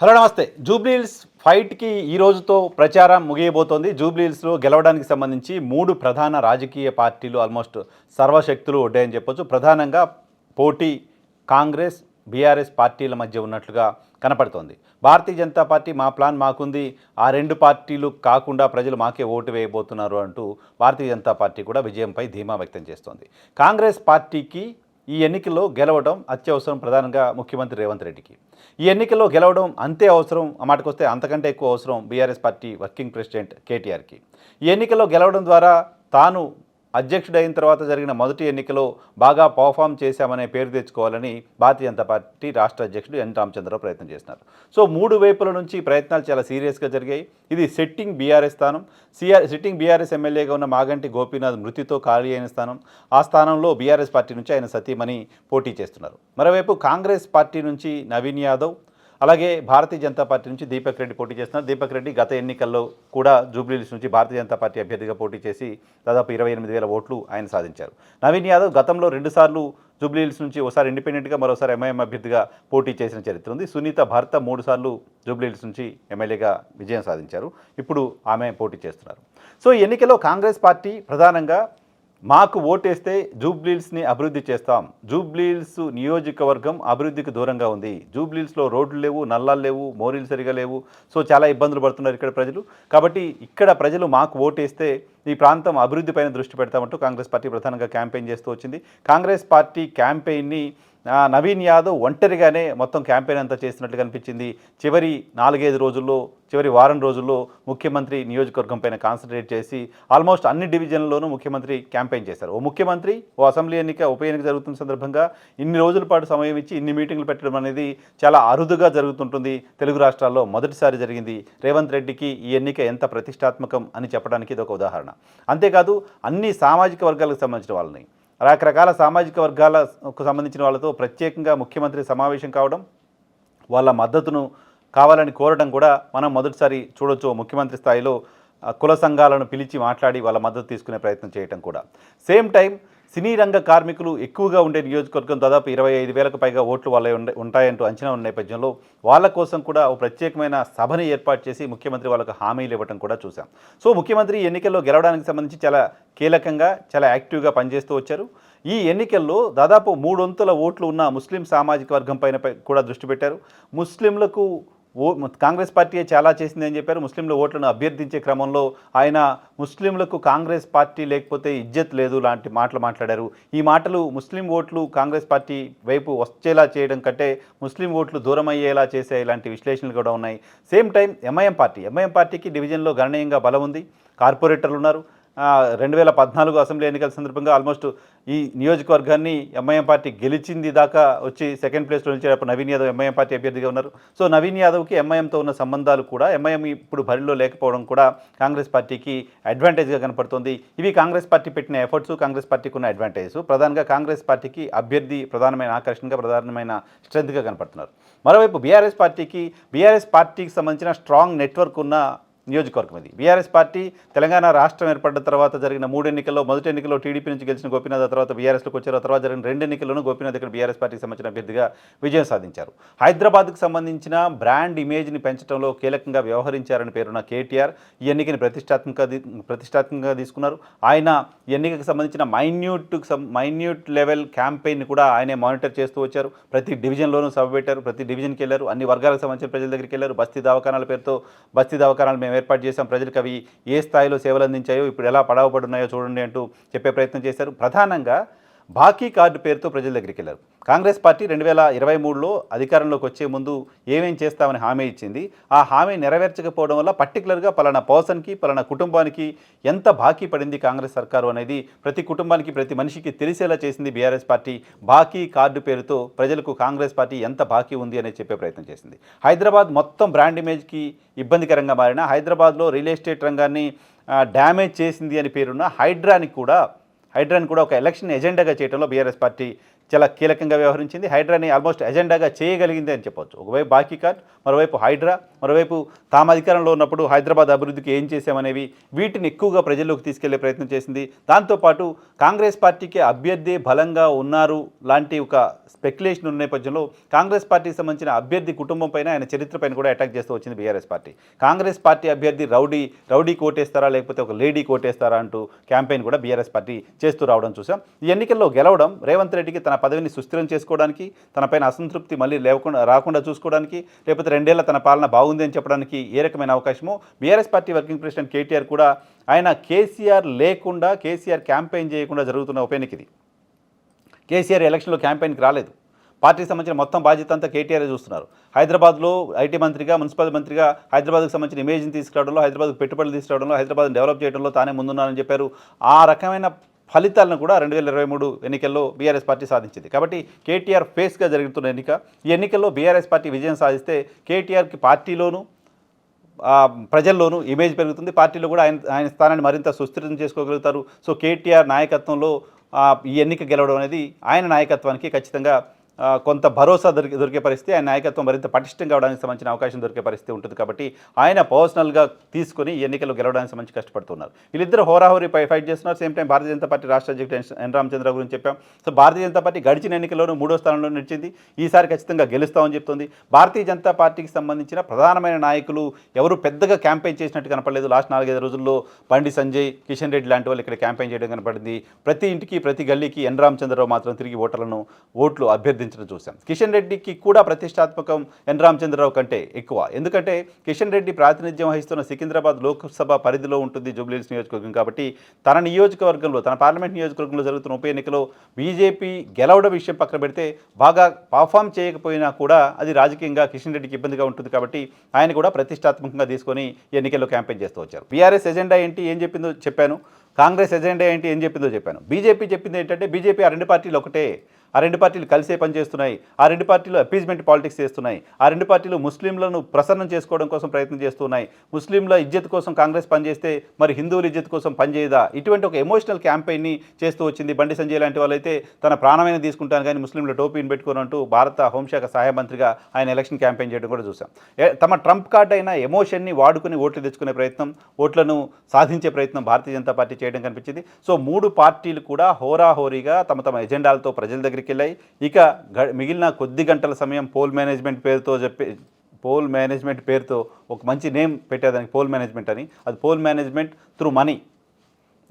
Hello నమస్తే. జూబ్లీహిల్స్ ఫైట్‌కి ఈ రోజుతో ప్రచారం ముగియబోతోంది. జూబ్లీహిల్స్‌లో గెలవడానికి సంబంధించి 3 ప్రధాన రాజకీయ పార్టీలు ఆల్మోస్ట్ సర్వశక్తులు ఒడ్డాయని చెప్పొచ్చు. ప్రధానంగా పోటీ కాంగ్రెస్, బీఆర్ఎస్ పార్టీల మధ్య ఉన్నట్లుగా కనపడుతోంది. భారతీయ జనతా పార్టీ మా ప్లాన్ మాకుంది. ఆ 2 పార్టీలు కాకుండా ప్రజలు మాకే ఓటు వేయబోతున్నారు అంటూ భారతీయ జనతా పార్టీ కూడా విజయంపై ధీమా వ్యక్తం చేస్తోంది. కాంగ్రెస్ పార్టీకి ఈ ఎన్నికల్లో గెలవడం అత్యవసరం, ప్రధానంగా ముఖ్యమంత్రి రేవంత్ రెడ్డికి. ఈ ఎన్నికల్లో గెలవడం అంతే అవసరం, ఆ మాటకొస్తే అంతకంటే ఎక్కువ అవసరం బీఆర్ఎస్ పార్టీ వర్కింగ్ ప్రెసిడెంట్ కేటీఆర్కి. ఈ ఎన్నికల్లో గెలవడం ద్వారా తాను అధ్యక్షుడైన తర్వాత జరిగిన మొదటి ఎన్నికలో బాగా పర్ఫామ్ చేశామనే పేరు తెచ్చుకోవాలని భారతీయ జనతా పార్టీ రాష్ట్ర అధ్యక్షుడు ఎన్ రామచంద్రరావు ప్రయత్నం చేస్తున్నారు. సో 3 వైపుల నుంచి ప్రయత్నాలు చాలా సీరియస్గా జరిగాయి. ఇది సిట్టింగ్ బీఆర్ఎస్ స్థానం. సిట్టింగ్ బీఆర్ఎస్ ఎమ్మెల్యేగా ఉన్న మాగంటి గోపీనాథ్ మృతితో ఖాళీ అయిన స్థానం. ఆ స్థానంలో బీఆర్ఎస్ పార్టీ నుంచి ఆయన సతీమణి పోటీ చేస్తున్నారు. మరోవైపు కాంగ్రెస్ పార్టీ నుంచి నవీన్ యాదవ్, అలాగే భారతీయ జనతా పార్టీ నుంచి దీపక్ రెడ్డి పోటీ చేస్తున్నారు. దీపక్ రెడ్డి గత ఎన్నికల్లో కూడా జూబ్లీహిల్స్ నుంచి భారతీయ జనతా పార్టీ అభ్యర్థిగా పోటీ చేసి దాదాపు 28,000 ఓట్లు ఆయన సాధించారు. నవీన్ యాదవ్ గతంలో 2 సార్లు జూబ్లీహిల్స్ నుంచి ఒకసారి ఇండిపెండెంట్గా, మరోసారి ఎంఐఎం అభ్యర్థిగా పోటీ చేసిన చరిత్ర ఉంది. సునీత భర్త 3 సార్లు జూబ్లీహిల్స్ నుంచి ఎమ్మెల్యేగా విజయం సాధించారు. ఇప్పుడు ఆమె పోటీ చేస్తున్నారు. సో ఈ ఎన్నికలో కాంగ్రెస్ పార్టీ ప్రధానంగా మాకు ఓటేస్తే జూబ్లీహిల్స్ని అభివృద్ధి చేస్తాం, జూబ్లీహిల్స్ నియోజకవర్గం అభివృద్ధికి దూరంగా ఉంది, జూబ్లీహిల్స్లో రోడ్లు లేవు, నల్లాలు లేవు, మోరీలు సరిగా లేవు, సో చాలా ఇబ్బందులు పడుతున్నారు ఇక్కడ ప్రజలు, కాబట్టి ఇక్కడ ప్రజలు మాకు ఓటేస్తే ఈ ప్రాంతం అభివృద్ధిపైన దృష్టి పెడతామంటూ కాంగ్రెస్ పార్టీ ప్రధానంగా క్యాంపెయిన్ చేస్తూ వచ్చింది. కాంగ్రెస్ పార్టీ క్యాంపెయిన్ని నవీన్ యాదవ్ ఒంటరిగానే మొత్తం క్యాంపెయిన్ అంతా చేస్తున్నట్లు కనిపించింది. చివరి 4-5 రోజుల్లో, చివరి వారం రోజుల్లో ముఖ్యమంత్రి నియోజకవర్గం పైన కాన్సన్ట్రేట్ చేసి ఆల్మోస్ట్ అన్ని డివిజన్లలోనూ ముఖ్యమంత్రి క్యాంపెయిన్ చేశారు. ఓ ముఖ్యమంత్రి అసెంబ్లీ ఉప ఎన్నిక జరుగుతున్న సందర్భంగా ఇన్ని రోజుల పాటు సమయం ఇచ్చి ఇన్ని మీటింగ్లు పెట్టడం అనేది చాలా అరుదుగా జరుగుతుంటుంది. తెలుగు రాష్ట్రాల్లో మొదటిసారి జరిగింది. రేవంత్ రెడ్డికి ఈ ఎన్నిక ఎంత ప్రతిష్టాత్మకం అని చెప్పడానికి ఇది ఒక ఉదాహరణ. అంతేకాదు అన్ని సామాజిక వర్గాలకు సంబంధించిన వాళ్ళని, రకరకాల సామాజిక వర్గాలకు సంబంధించిన వాళ్ళతో ప్రత్యేకంగా ముఖ్యమంత్రి సమావేశం కావడం, వాళ్ళ మద్దతును కావాలని కోరడం కూడా మనం మొదటిసారి చూడొచ్చు. ముఖ్యమంత్రి స్థాయిలో కుల సంఘాలను పిలిచి మాట్లాడి వాళ్ళ మద్దతు తీసుకునే ప్రయత్నం చేయడం కూడా. సేమ్ టైం సినీ రంగ కార్మికులు ఎక్కువగా ఉండే నియోజకవర్గం, దాదాపు 25,000కు పైగా ఓట్లు వాళ్ళ ఉంటాయంటూ అంచనా ఉన్న నేపథ్యంలో వాళ్ళ కోసం కూడా ఒక ప్రత్యేకమైన సభని ఏర్పాటు చేసి ముఖ్యమంత్రి వాళ్ళకు హామీలు ఇవ్వడం కూడా చూసాం. సో ముఖ్యమంత్రి ఎన్నికల్లో గెలవడానికి సంబంధించి చాలా కీలకంగా, చాలా యాక్టివ్గా పనిచేస్తూ వచ్చారు. ఈ ఎన్నికల్లో దాదాపు 3 ఓట్లు ఉన్న ముస్లిం సామాజిక వర్గం పైన కూడా దృష్టి పెట్టారు. ముస్లింలకు కాంగ్రెస్ పార్టీ చాలా చేసింది అని చెప్పారు. ముస్లింల ఓట్లను అభ్యర్థించే క్రమంలో ఆయన ముస్లింలకు కాంగ్రెస్ పార్టీ లేకపోతే ఇజ్జత్ లేదు లాంటి మాటలు మాట్లాడారు. ఈ మాటలు ముస్లిం ఓట్లు కాంగ్రెస్ పార్టీ వైపు వచ్చేలా చేయడం కంటే ముస్లిం ఓట్లు దూరం అయ్యేలా చేసే ఇలాంటి విశ్లేషణలు కూడా ఉన్నాయి. సేమ్ టైం ఎంఐఎం పార్టీకి డివిజన్లో గణనీయంగా బలం ఉంది. కార్పొరేటర్లు ఉన్నారు. 2014 అసెంబ్లీ ఎన్నికల సందర్భంగా ఆల్మోస్ట్ ఈ నియోజకవర్గాన్ని ఎంఐఎం పార్టీ గెలిచింది దాకా వచ్చి సెకండ్ ప్లేస్లో నిలిచేటప్పుడు నవీన్ యాదవ్ ఎంఐఎం పార్టీ అభ్యర్థిగా ఉన్నారు. సో నవీన్ యాదవ్కి ఎంఐఎంతో ఉన్న సంబంధాలు కూడా, ఎంఐఎం ఇప్పుడు బరిలో లేకపోవడం కూడా కాంగ్రెస్ పార్టీకి అడ్వాంటేజ్గా కనపడుతుంది. ఇవి కాంగ్రెస్ పార్టీ పెట్టిన ఎఫర్ట్స్, కాంగ్రెస్ పార్టీకి ఉన్న అడ్వాంటేజెస్. ప్రధానంగా కాంగ్రెస్ పార్టీకి అభ్యర్థి ప్రధానమైన ఆకర్షణగా, ప్రధానమైన స్ట్రెంత్గా కనపడుతున్నారు. మరోవైపు బీఆర్ఎస్ పార్టీకి సంబంధించిన స్ట్రాంగ్ నెట్వర్క్ ఉన్న నియోజకవర్గం ఇది. బీఆర్ఎస్ పార్టీ తెలంగాణ రాష్ట్రం ఏర్పడిన తర్వాత జరిగిన 3 ఎన్నికల్లో, మొదటి ఎన్నికల్లో టీడీపీ నుంచి గెలిచిన గోపీనాథ్ తర్వాత బీఆర్ఎస్లోకి వచ్చారు. తర్వాత జరిగిన 2 ఎన్నికల్లోనూ గోపీనాథ్ ఇక్కడ బీఆర్ఎస్ పార్టీకి సంబంధించిన అభ్యర్థిగా విజయం సాధించారు. హైదరాబాద్కు సంబంధించిన బ్రాండ్ ఇమేజ్ని పెంచడంలో కీలకంగా వ్యవహరించారని పేరున్న కేటీఆర్ ఈ ఎన్నికని ప్రతిష్టాత్మకంగా తీసుకున్నారు. ఆయన ఎన్నికకు సంబంధించిన మైన్యూట్ లెవెల్ క్యాంపెయిన్ కూడా ఆయనే మానిటర్ చేస్తూ వచ్చారు. ప్రతి డివిజన్లోనూ సభ పెట్టారు, ప్రతి డివిజన్కి వెళ్ళారు, అన్ని వర్గాలకు సంబంధించిన ప్రజల దగ్గరికి వెళ్ళారు. బస్తీ దవాఖానాల పేరుతో బస్తీ దవాఖానాలు మేము ఏర్పాటు చేశాం, ప్రజలకు అవి ఏ స్థాయిలో సేవలు అందించాయో, ఇప్పుడు ఎలా పడవబడున్నాయో చూడండి అంటూ చెప్పే ప్రయత్నం చేశారు. ప్రధానంగా బాకీ కార్డు పేరుతో ప్రజల దగ్గరికి వెళ్ళారు. కాంగ్రెస్ పార్టీ 2023లో అధికారంలోకి వచ్చే ముందు ఏమేం చేస్తామని హామీ ఇచ్చింది. ఆ హామీ నెరవేర్చకపోవడం వల్ల పర్టికులర్గా పలానా పర్సన్కి, పలానా కుటుంబానికి ఎంత బాకీ పడింది కాంగ్రెస్ సర్కారు అనేది ప్రతి కుటుంబానికి, ప్రతి మనిషికి తెలిసేలా చేసింది బీఆర్ఎస్ పార్టీ. బాకీ కార్డు పేరుతో ప్రజలకు కాంగ్రెస్ పార్టీ ఎంత బాకీ ఉంది అనేది చెప్పే ప్రయత్నం చేసింది. హైదరాబాద్ మొత్తం బ్రాండ్ ఇమేజ్కి ఇబ్బందికరంగా మారిన, హైదరాబాద్లో రియల్ ఎస్టేట్ రంగాన్ని డ్యామేజ్ చేసింది అని పేరున్న హైడ్రాని కూడా ఒక ఎలక్షన్ ఎజెండాగా చేయడంలో బీఆర్ఎస్ పార్టీ చాలా కీలకంగా వ్యవహరించింది. హైడ్రాని ఆల్మోస్ట్ ఎజెండాగా చేయగలిగింది అని చెప్పొచ్చు. ఒకవైపు బాకీ కార్డ్, మరోవైపు హైడ్రా, మరోవైపు తాము అధికారంలో ఉన్నప్పుడు హైదరాబాద్ అభివృద్ధికి ఏం చేశామనేవి వీటిని ఎక్కువగా ప్రజల్లోకి తీసుకెళ్లే ప్రయత్నం చేసింది. దాంతోపాటు కాంగ్రెస్ పార్టీకి అభ్యర్థి బలంగా ఉన్నారు లాంటి ఒక స్పెక్యులేషన్ ఉన్న నేపథ్యంలో కాంగ్రెస్ పార్టీకి సంబంధించిన అభ్యర్థి కుటుంబం పైన, ఆయన చరిత్ర పైన కూడా అటాక్ చేస్తూ వచ్చింది బీఆర్ఎస్ పార్టీ. కాంగ్రెస్ పార్టీ అభ్యర్థి రౌడీ కోటేస్తారా లేకపోతే ఒక లేడీ కోటేస్తారా అంటూ క్యాంపెయిన్ కూడా బీఆర్ఎస్ పార్టీ చేస్తూ రావడం చూసాం. ఈ ఎన్నికల్లో గెలవడం రేవంత్ రెడ్డికి తన పదవిని సుస్థిరం చేసుకోవడానికి, తనపైన అసంతృప్తి మళ్ళీ రాకుండా చూసుకోవడానికి, లేకపోతే 2 ఏళ్ల తన పాలన బాగుంది అని చెప్పడానికి ఏ రకమైన అవకాశమో BRS party working president KTR కూడా ఆయన కేసీఆర్ లేకుండా, కేసీఆర్ క్యాంపెయిన్ చేయకుండా జరుగుతున్న ఉప ఎన్నిక ఇది. కేసీఆర్ ఎలక్షన్లో క్యాంపెయిన్కి రాలేదు. పార్టీకి సంబంధించిన మొత్తం బాధ్యత అంతా కేటీఆర్ చూస్తున్నారు. హైదరాబాద్లో ఐటీ మంత్రిగా, మున్సిపల్ మంత్రిగా హైదరాబాద్కు సంబంధించిన ఇమేజ్ని తీసుకురావడంలో, హైదరాబాద్కు పెట్టుబడులు తీసుకురావడంలో, హైదరాబాద్ని డెవలప్ చేయడంలో తానే ముందున్నానని చెప్పారు. ఆ రకమైన ఫలితాలను కూడా 2023 ఎన్నికల్లో బీఆర్ఎస్ పార్టీ సాధించింది. కాబట్టి కేటీఆర్ ఫేస్గా జరుగుతున్న ఎన్నిక. ఈ ఎన్నికల్లో బీఆర్ఎస్ పార్టీ విజయం సాధిస్తే కేటీఆర్కి పార్టీలోనూ ప్రజల్లోనూ ఇమేజ్ పెరుగుతుంది. పార్టీలో కూడా ఆయన స్థానాన్ని మరింత సుస్థిరం చేసుకోగలుగుతారు. సో కేటీఆర్ నాయకత్వంలో ఈ ఎన్నిక గెలవడం అనేది ఆయన నాయకత్వానికి ఖచ్చితంగా కొంత భరోసా దొరికే పరిస్థితి, ఆయన నాయకత్వం మరింత పటిష్టం కావడానికి సంబంధించిన అవకాశం దొరికే పరిస్థితి ఉంటుంది. కాబట్టి ఆయన పర్సనల్గా తీసుకొని ఎన్నికల్లో గెలవడానికి సంబంధించి కష్టపడుతున్నారు. వీళ్ళిద్దరు హోరాహోరీ ఫైట్ చేస్తున్నారు. Same time Bharatiya Janata party రాష్ట్ర అధ్యక్షుడు ఎన్ రామచంద్ర గురించి చెప్పాం. సో భారతీయ జనతా పార్టీ గడిచిన ఎన్నికల్లోనూ 3వ స్థానంలో నిలిచింది. ఈసారి ఖచ్చితంగా గెలుస్తామని చెప్తుంది. భారతీయ జనతా పార్టీకి సంబంధించిన ప్రధానమైన నాయకులు ఎవరు పెద్దగా క్యాంపెయిన్ చేసినట్టు కనపడలేదు. లాస్ట్ 4-5 రోజుల్లో బండి సంజయ్, కిషన్ రెడ్డి లాంటి వాళ్ళు ఇక్కడ క్యాంపెయిన్ చేయడం కనపడింది. ప్రతి ఇంటికి, ప్రతి గల్లీకి ఎన్ రామచంద్రరావు మాత్రం తిరిగి ఓట్లు అభ్యర్థించడం చూశాం. కిషన్ రెడ్డికి కూడా ప్రతిష్టాత్మకం ఎన్ రామచంద్రరావు కంటే ఎక్కువ. ఎందుకంటే కిషన్ రెడ్డి ప్రాతినిధ్యం వహిస్తున్న సికింద్రాబాద్ లోక్సభ పరిధిలో ఉంటుంది జూబ్లీహిల్స్ నియోజకవర్గం. కాబట్టి తన నియోజకవర్గంలో, తన పార్లమెంట్ నియోజకవర్గంలో జరుగుతున్న ఉప ఎన్నికలో బీజేపీ గెలవడం విషయం పక్కన పెడితే బాగా పర్ఫామ్ చేయకపోయినా కూడా అది రాజకీయంగా కిషన్ రెడ్డికి ఇబ్బందిగా ఉంటుంది. కాబట్టి ఆయన కూడా ప్రతిష్టాత్మకంగా తీసుకొని ఎన్నికల్లో క్యాంపెయిన్ చేస్తూ వచ్చారు. బీఆర్ఎస్ ఎజెండా ఏంటి, ఏం చెప్పిందో చెప్పాను. కాంగ్రెస్ ఎజెండా ఏంటి, ఏం చెప్పిందో చెప్పాను. బీజేపీ చెప్పింది ఏంటంటే బీజేపీ ఆ 2 పార్టీలు ఒకటే, ఆ 2 పార్టీలు కలిసే పనిచేస్తున్నాయి, ఆ 2 పార్టీలు అపీజ్మెంట్ పాలిటిక్స్ చేస్తున్నాయి, ఆ 2 పార్టీలు ముస్లింలను ప్రసన్నం చేసుకోవడం కోసం ప్రయత్నం చేస్తున్నాయి, ముస్లింల ఇజ్జత్ కోసం కాంగ్రెస్ పనిచేస్తే మరి హిందువుల ఇజ్జత్ కోసం పనిచేయదా, ఇటువంటి ఒక ఎమోషనల్ క్యాంపెయిన్ని చేస్తూ వచ్చింది. బండి సంజయ్ లాంటి వాళ్ళైతే తన ప్రాణమైన తీసుకుంటాను కానీ ముస్లింల టోపీని పెట్టుకోనంటూ భారత హోంశాఖ సహాయ మంత్రిగా ఆయన ఎలక్షన్ క్యాంపెయిన్ చేయడం కూడా చూసాం. తమ ట్రంప్ కార్డ్ అయిన ఎమోషన్ని వాడుకుని ఓట్లు తెచ్చుకునే ప్రయత్నం, ఓట్లను సాధించే ప్రయత్నం భారతీయ జనతా పార్టీ చేయడం కనిపించింది. సో 3 పార్టీలు కూడా హోరాహోరీగా తమ ఎజెండాలతో ప్రజల దగ్గరికి వెళ్ళాయి. ఇక మిగిలిన కొద్ది గంటల సమయం పోల్ మేనేజ్మెంట్ పేరుతో ఒక మంచి నేమ్ పెట్టేదానికి పోల్ మేనేజ్మెంట్ అని, అది పోల్ మేనేజ్మెంట్ త్రూ మనీ.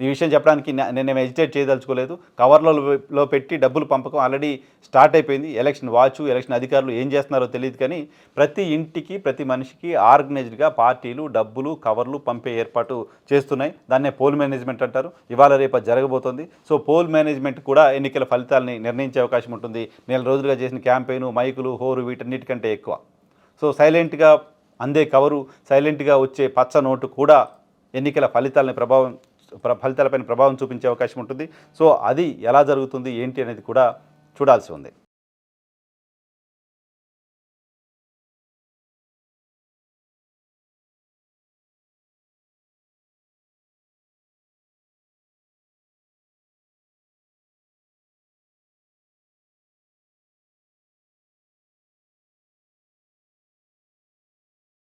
ఈ విషయం చెప్పడానికి నేను హెజిటేట్ చేయదలుచుకోలేదు. కవర్లలో పెట్టి డబ్బులు పంపకం ఆల్రెడీ స్టార్ట్ అయిపోయింది. ఎలక్షన్ వాచ్, ఎలక్షన్ అధికారులు ఏం చేస్తున్నారో తెలియదు కానీ ప్రతి ఇంటికి, ప్రతి మనిషికి ఆర్గనైజ్డ్గా పార్టీలు డబ్బులు, కవర్లు పంపే ఏర్పాటు చేస్తున్నాయి. దాన్నే పోల్ మేనేజ్మెంట్ అంటారు. ఇవాళ రేపు జరగబోతోంది. సో పోల్ మేనేజ్మెంట్ కూడా ఎన్నికల ఫలితాలని నిర్ణయించే అవకాశం ఉంటుంది. 4 రోజులుగా చేసిన క్యాంపెయిన్, మైకులు, హోరు వీటన్నిటికంటే ఎక్కువ. సో సైలెంట్గా అందే కవరు, సైలెంట్గా వచ్చే పచ్చ నోటు కూడా ఎన్నికల ఫలితాలపైన ప్రభావం చూపించే అవకాశం ఉంటుంది. సో అది ఎలా జరుగుతుంది ఏంటి అనేది కూడా చూడాల్సి ఉంది.